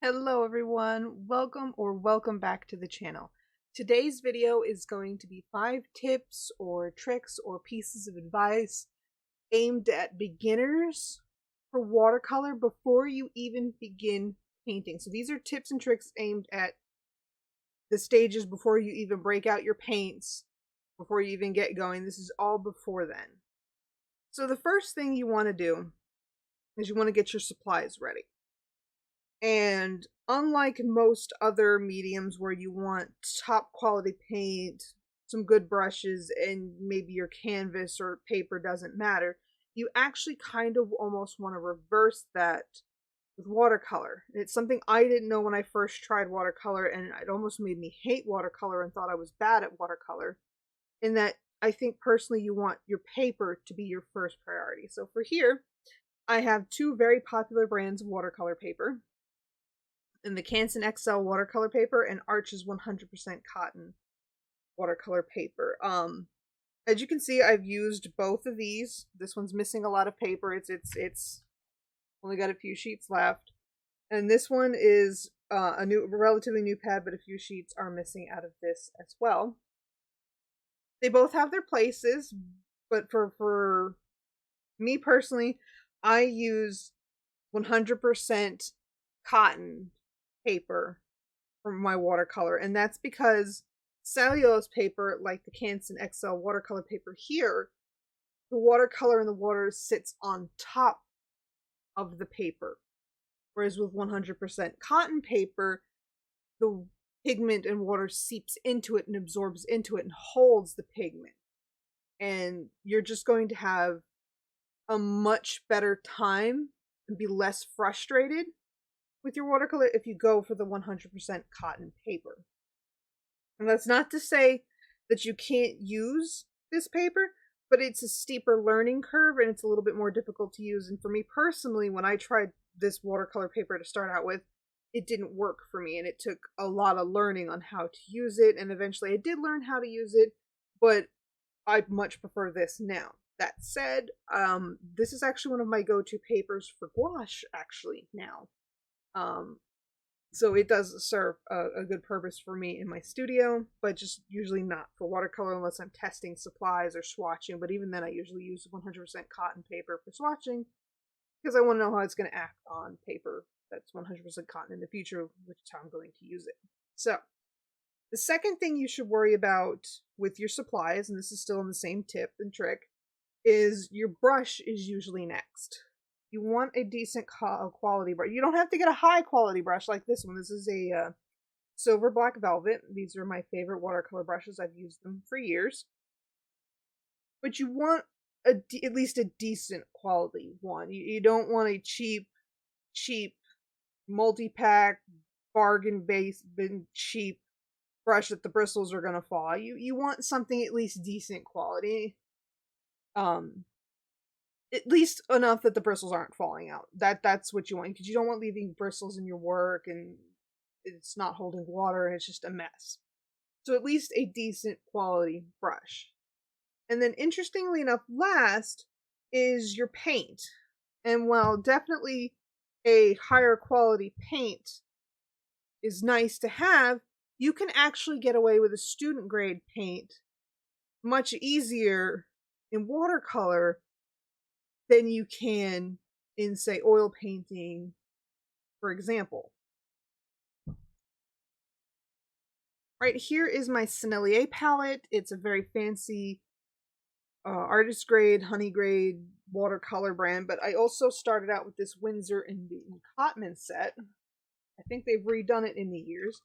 Hello everyone, welcome back to the channel. Today's video is going to be 5 tips or tricks or pieces of advice aimed at beginners for watercolor before you even begin painting. So these are tips and tricks aimed at the stages before you even break out your paints, before you even get going. This is all before then. So the first thing you want to do is you want to get your supplies ready. And unlike most other mediums where you want top quality paint, some good brushes, and maybe your canvas or paper doesn't matter, you actually kind of almost want to reverse that with watercolor. It's something I didn't know when I first tried watercolor, and it almost made me hate watercolor and thought I was bad at watercolor. In that, I think personally you want your paper to be your first priority. So for here, I have 2 very popular brands of watercolor paper, and the Canson XL watercolor paper and Arch's 100% cotton watercolor paper. As you can see, I've used both of these. This one's missing a lot of paper. It's only got a few sheets left, and this one is a relatively new pad, but a few sheets are missing out of this as well. They both have their places, but for me personally, I use 100% cotton paper for my watercolor, and that's because cellulose paper, like the Canson XL watercolor paper here, the watercolor in the water sits on top of the paper, whereas with 100% cotton paper, the pigment and water seeps into it and absorbs into it and holds the pigment, and you're just going to have a much better time and be less frustrated with your watercolor if you go for the 100% cotton paper. And that's not to say that you can't use this paper, but it's a steeper learning curve and it's a little bit more difficult to use. And for me personally, when I tried this watercolor paper to start out with, it didn't work for me, and it took a lot of learning on how to use it, and eventually I did learn how to use it, but I much prefer this now. That said, this is actually one of my go-to papers for gouache actually now. So it does serve a good purpose for me in my studio, but just usually not for watercolor unless I'm testing supplies or swatching. But even then, I usually use 100% cotton paper for swatching because I want to know how it's going to act on paper that's 100% cotton in the future, which is how I'm going to use it. So the second thing you should worry about with your supplies, and this is still in the same tip and trick, is your brush is usually next. You want a decent quality brush. You don't have to get a high quality brush like this one. This is a silver black velvet. These are my favorite watercolor brushes. I've used them for years. But you want at least a decent quality one. You don't want a cheap multi-pack, cheap brush that the bristles are going to fall. You want something at least decent quality. At least enough that the bristles aren't falling out. That's what you want, because you don't want leaving bristles in your work and it's not holding water and it's just a mess. So at least a decent quality brush. And then interestingly enough, last is your paint. And while definitely a higher quality paint is nice to have, you can actually get away with a student grade paint much easier in watercolor than you can in, say, oil painting, for example. Right here is my Sennelier palette. It's a very fancy artist grade, honey grade watercolor brand, but I also started out with this Winsor and Newton Cotman set. I think they've redone it in the years.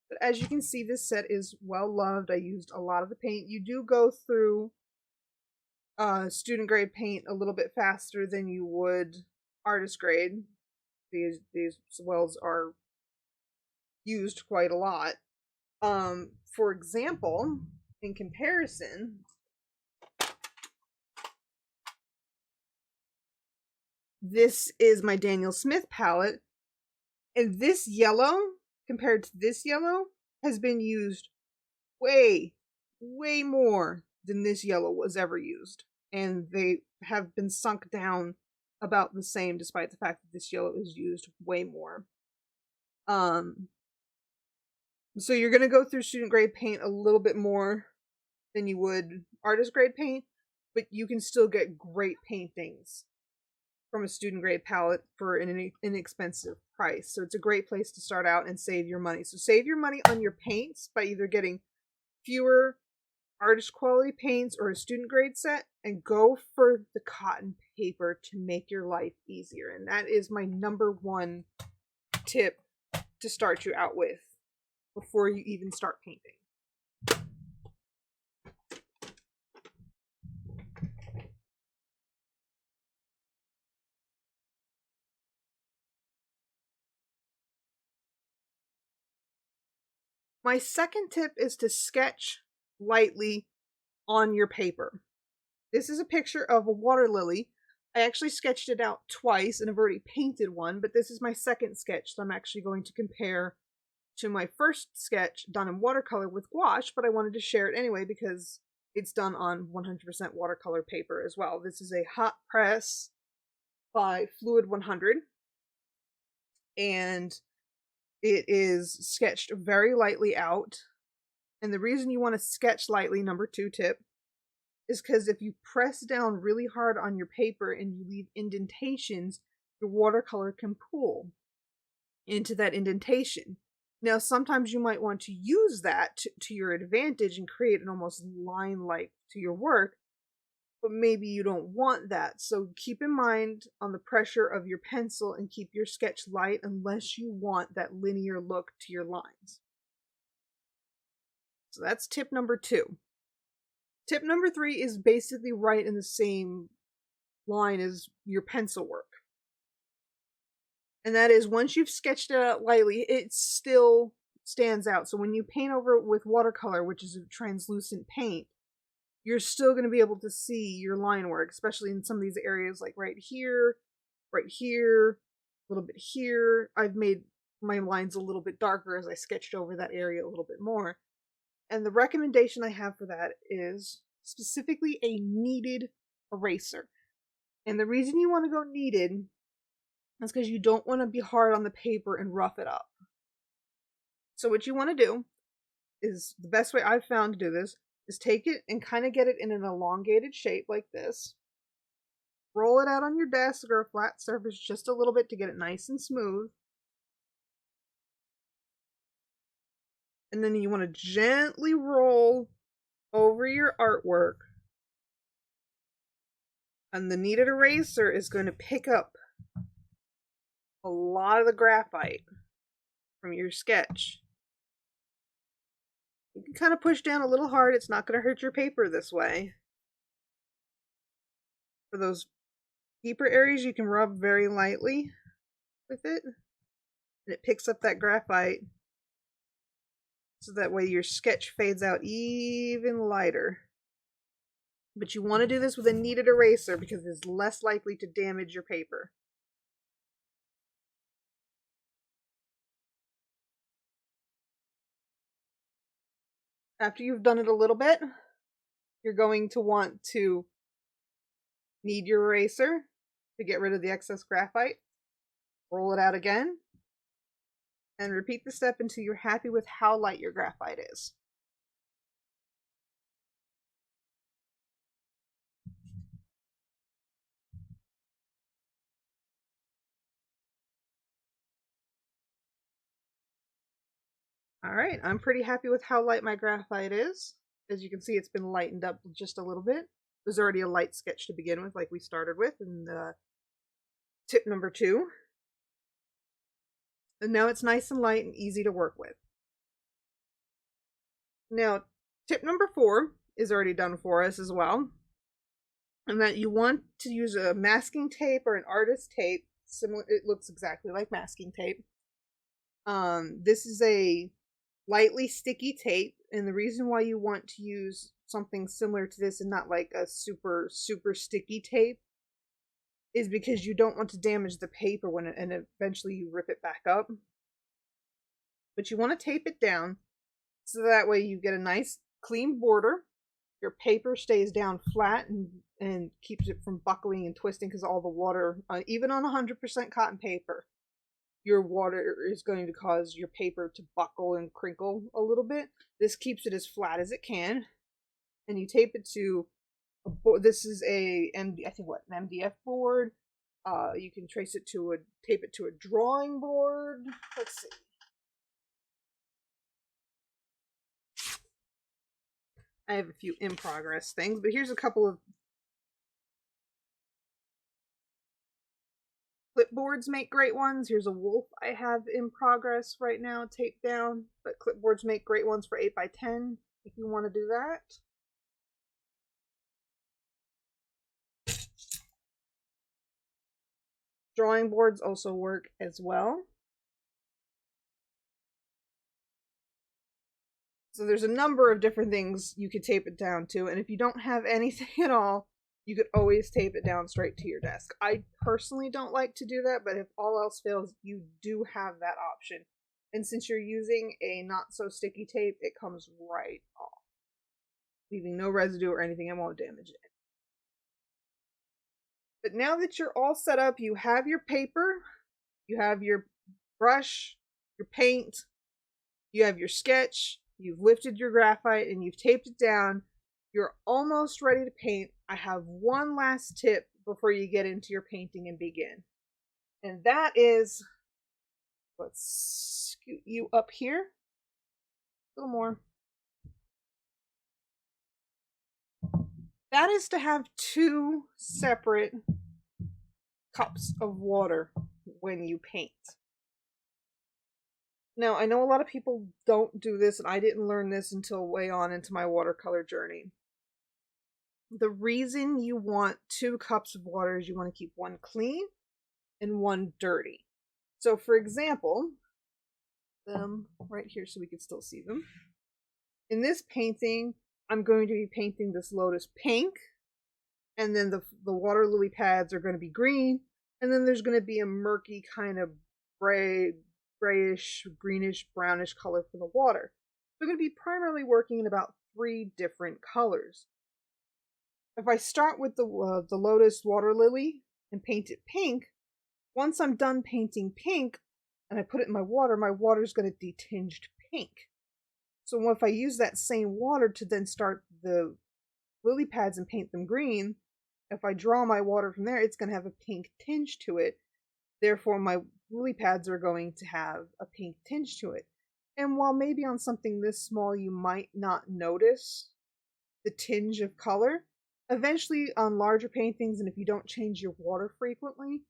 But as you can see, this set is well loved. I used a lot of the paint. You do go through student grade paint a little bit faster than you would artist grade. These wells are used quite a lot. For example, in comparison, this is my Daniel Smith palette, and this yellow compared to this yellow has been used way more than this yellow was ever used, and they have been sunk down about the same, despite the fact that this yellow is used way more. So you're going to go through student grade paint a little bit more than you would artist grade paint, but you can still get great paintings from a student grade palette for an inexpensive price. So it's a great place to start out and save your money. So save your money on your paints by either getting fewer artist quality paints or a student grade set, and go for the cotton paper to make your life easier. And that is my #1 tip to start you out with before you even start painting. My second tip is to sketch lightly on your paper. This is a picture of a water lily. I actually sketched it out twice and I've already painted one, but this is my second sketch that I'm actually going to compare to my first sketch done in watercolor with gouache, but I wanted to share it anyway because it's done on 100% watercolor paper as well. This is a hot press by Fluid 100, and it is sketched very lightly out. And the reason you want to sketch lightly, #2 tip, is because if you press down really hard on your paper and you leave indentations, your watercolor can pool into that indentation. Now, sometimes you might want to use that to your advantage and create an almost line-like to your work, but maybe you don't want that. So keep in mind on the pressure of your pencil and keep your sketch light unless you want that linear look to your lines. So that's tip #2. Tip #3 is basically right in the same line as your pencil work. And that is, once you've sketched it out lightly, it still stands out. So when you paint over it with watercolor, which is a translucent paint, you're still going to be able to see your line work, especially in some of these areas like right here, a little bit here. I've made my lines a little bit darker as I sketched over that area a little bit more. And the recommendation I have for that is specifically a kneaded eraser. And the reason you want to go kneaded is because you don't want to be hard on the paper and rough it up. So what you want to do is, the best way I've found to do this is take it and kind of get it in an elongated shape like this. Roll it out on your desk or a flat surface just a little bit to get it nice and smooth. And then you want to gently roll over your artwork. And the kneaded eraser is going to pick up a lot of the graphite from your sketch. You can kind of push down a little hard. It's not going to hurt your paper this way. For those deeper areas, you can rub very lightly with it. And it picks up that graphite. So that way your sketch fades out even lighter. But you want to do this with a kneaded eraser because it's less likely to damage your paper. After you've done it a little bit, you're going to want to knead your eraser to get rid of the excess graphite. Roll it out again. And repeat the step until you're happy with how light your graphite is. Alright, I'm pretty happy with how light my graphite is. As you can see, it's been lightened up just a little bit. There's already a light sketch to begin with, like we started with in tip #2. And now it's nice and light and easy to work with. Now, tip #4 is already done for us as well. And that you want to use a masking tape or an artist tape. Similar, it looks exactly like masking tape. This is a lightly sticky tape, and the reason why you want to use something similar to this and not like a super sticky tape is because you don't want to damage the paper when and eventually you rip it back up. But you want to tape it down so that way you get a nice clean border. Your paper stays down flat and keeps it from buckling and twisting because all the water, even on 100% cotton paper, your water is going to cause your paper to buckle and crinkle a little bit. This keeps it as flat as it can. And you tape it to a board. This is I think what, an MDF board. You can tape it to a drawing board. Let's see. I have a few in progress things, but here's a couple of clipboards make great ones. Here's a wolf I have in progress right now, taped down, but clipboards make great ones for 8x10 if you want to do that. Drawing boards also work as well. So there's a number of different things you could tape it down to, and if you don't have anything at all, you could always tape it down straight to your desk. I personally don't like to do that, but if all else fails, you do have that option. And since you're using a not so sticky tape, it comes right off, leaving no residue or anything. It won't damage it. But now that you're all set up, you have your paper, you have your brush, your paint, you have your sketch, you've lifted your graphite, and you've taped it down. You're almost ready to paint. I have one last tip before you get into your painting and begin. And that is, let's scoot you up here a little more. That is to have 2 separate cups of water when you paint. Now, I know a lot of people don't do this, and I didn't learn this until way on into my watercolor journey. The reason you want 2 cups of water is you want to keep one clean and one dirty. So, for example, right here so we can still see them. In this painting, I'm going to be painting this lotus pink, and then the water lily pads are going to be green, and then there's going to be a murky kind of grayish, greenish, brownish color for the water. We're going to be primarily working in about 3 different colors. If I start with the lotus water lily and paint it pink, once I'm done painting pink and I put it in my water is going to detinge pink. So if I use that same water to then start the lily pads and paint them green, if I draw my water from there, it's going to have a pink tinge to it. Therefore, my lily pads are going to have a pink tinge to it. And while maybe on something this small you might not notice the tinge of color, eventually on larger paintings, and if you don't change your water frequently,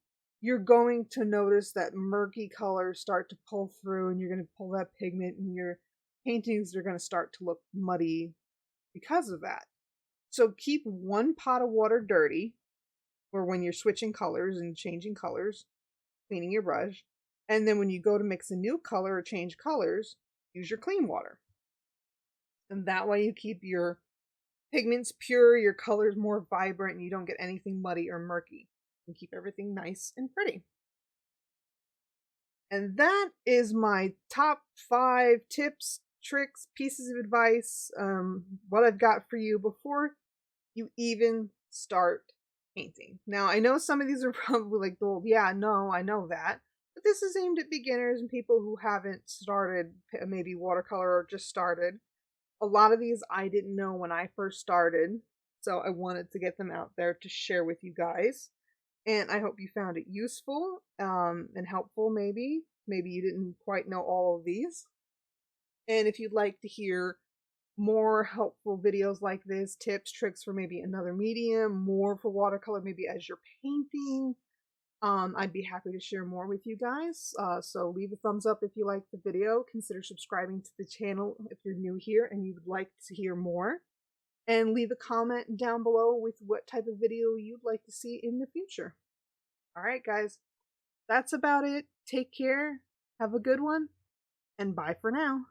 you're going to notice that murky colors start to pull through, and you're going to pull that pigment, and your paintings are going to start to look muddy because of that. So keep one pot of water dirty, or when you're switching colors and changing colors, cleaning your brush, and then when you go to mix a new color or change colors, use your clean water. And that way you keep your pigments pure, your colors more vibrant, and you don't get anything muddy or murky. And keep everything nice and pretty. And that is my top 5 tips, tricks, pieces of advice, what I've got for you before you even start painting. Now, I know some of these are probably like, well, yeah, no, I know that. But this is aimed at beginners and people who haven't started maybe watercolor or just started. A lot of these I didn't know when I first started, so I wanted to get them out there to share with you guys. And I hope you found it useful and helpful maybe. Maybe you didn't quite know all of these. And if you'd like to hear more helpful videos like this, tips, tricks for maybe another medium, more for watercolor maybe as you're painting, I'd be happy to share more with you guys. So leave a thumbs up if you liked the video. Consider subscribing to the channel if you're new here and you would like to hear more. And leave a comment down below with what type of video you'd like to see in the future. Alright guys, that's about it. Take care, have a good one, and bye for now.